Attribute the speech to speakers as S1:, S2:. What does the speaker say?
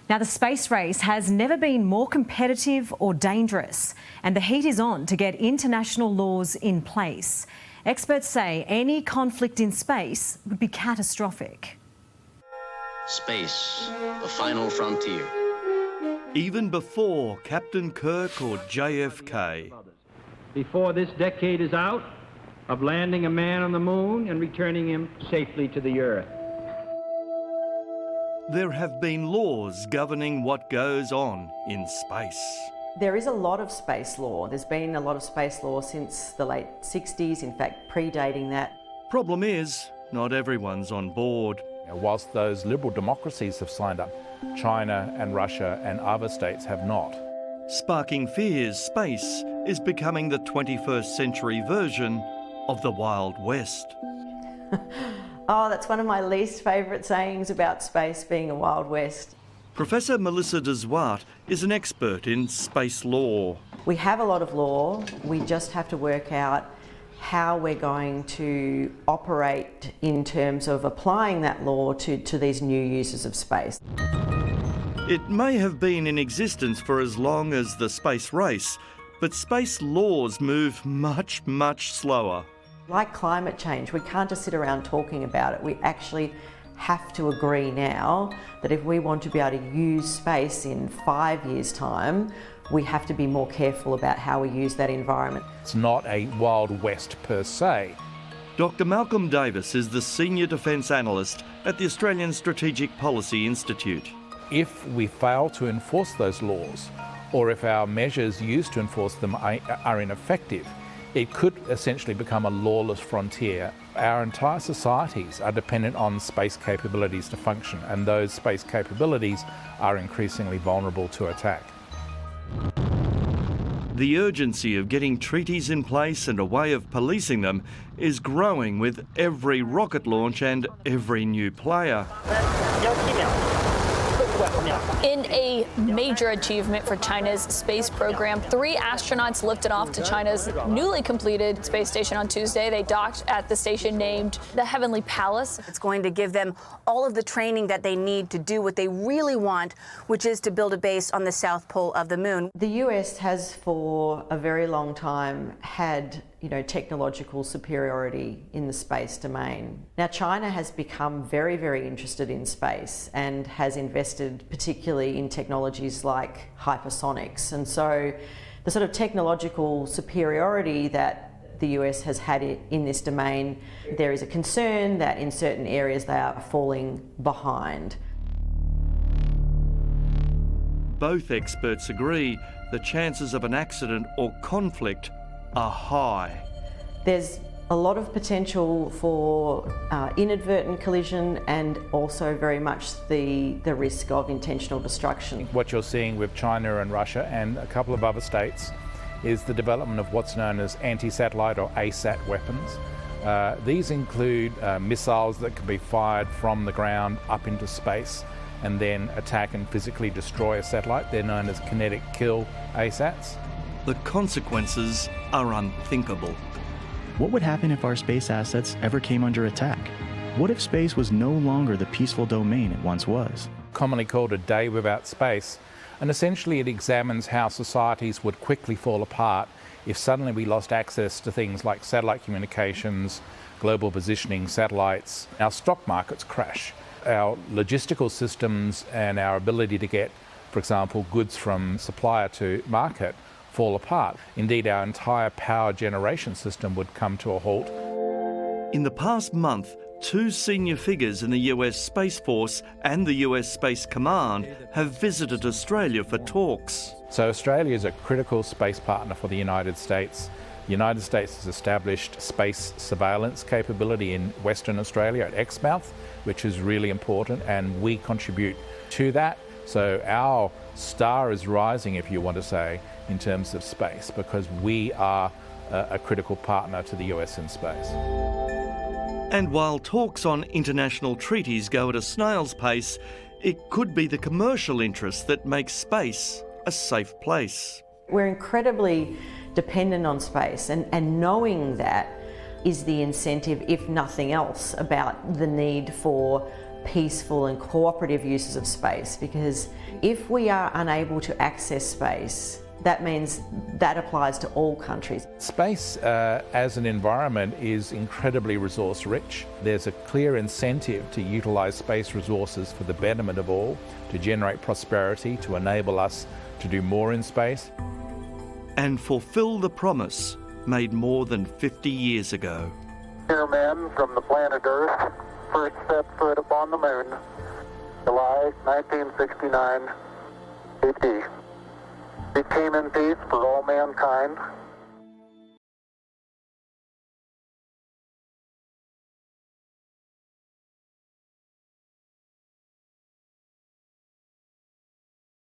S1: Now, the space race has never been more competitive or dangerous, and the heat is on to get international laws in place. Experts say any conflict in space would be catastrophic.
S2: Space, the final frontier.
S3: Even before Captain Kirk or JFK.
S4: Before this decade is out, of landing a man on the moon and returning him safely to the Earth.
S3: There have been laws governing what goes on in space.
S5: There is a lot of space law. There's been a lot of space law since the late 60s, in fact predating that.
S3: Problem is, not everyone's on board.
S6: Whilst those liberal democracies have signed up, China and Russia and other states have not.
S3: Sparking fears, space is becoming the 21st century version of the Wild West.
S5: Oh, that's one of my least favourite sayings about space being a Wild West.
S3: Professor Melissa de Zwart is an expert in space law.
S5: We have a lot of law, we just have to work out how we're going to operate in terms of applying that law to these new uses of space.
S3: It may have been in existence for as long as the space race, but space laws move much, much slower.
S5: Like climate change, we can't just sit around talking about it. We actually have to agree now that if we want to be able to use space in 5 years' time, we have to be more careful about how we use that environment.
S6: It's not a Wild West per se.
S3: Dr. Malcolm Davis is the Senior Defence Analyst at the Australian Strategic Policy Institute.
S6: If we fail to enforce those laws, or if our measures used to enforce them are ineffective, it could essentially become a lawless frontier. Our entire societies are dependent on space capabilities to function, and those space capabilities are increasingly vulnerable to attack.
S3: The urgency of getting treaties in place and a way of policing them is growing with every rocket launch and every new player.
S7: In a major achievement for China's space program, 3 astronauts lifted off to China's newly completed space station on Tuesday. They docked at the station named the Heavenly Palace.
S8: It's going to give them all of the training that they need to do what they really want, which is to build a base on the south pole of the moon.
S5: The US has for a very long time had technological superiority in the space domain. Now, China has become very, very interested in space and has invested particularly in technologies like hypersonics. And so the sort of technological superiority that the US has had in this domain, there is a concern that in certain areas they are falling behind.
S3: Both experts agree the chances of an accident or conflict are high.
S5: There's a lot of potential for inadvertent collision and also very much the risk of intentional destruction.
S6: What you're seeing with China and Russia and a couple of other states is the development of what's known as anti-satellite or ASAT weapons. These include missiles that can be fired from the ground up into space and then attack and physically destroy a satellite. They're known as kinetic kill ASATs.
S3: The consequences are unthinkable.
S9: What would happen if our space assets ever came under attack? What if space was no longer the peaceful domain it once was?
S6: Commonly called a day without space, and essentially it examines how societies would quickly fall apart if suddenly we lost access to things like satellite communications, global positioning satellites. Our stock markets crash. Our logistical systems and our ability to get, for example, goods from supplier to market fall apart. Indeed, our entire power generation system would come to a halt.
S3: In the past month, 2 senior figures in the US Space Force and the US Space Command have visited Australia for talks.
S6: So Australia is a critical space partner for the United States. The United States has established space surveillance capability in Western Australia at Exmouth, which is really important, and we contribute to that. So our star is rising, if you want to say, in terms of space, because we are a critical partner to the US in space.
S3: And while talks on international treaties go at a snail's pace, it could be the commercial interests that make space a safe place.
S5: We're incredibly dependent on space, and knowing that is the incentive, if nothing else, about the need for peaceful and cooperative uses of space, because if we are unable to access space, that means that applies to all countries.
S6: Space as an environment is incredibly resource rich. There's a clear incentive to utilise space resources for the betterment of all, to generate prosperity, to enable us to do more in space.
S3: And fulfil the promise made more than 50 years ago.
S10: Here, men from the planet Earth, first set foot upon the moon, July 1969 AD. It came in peace for all mankind,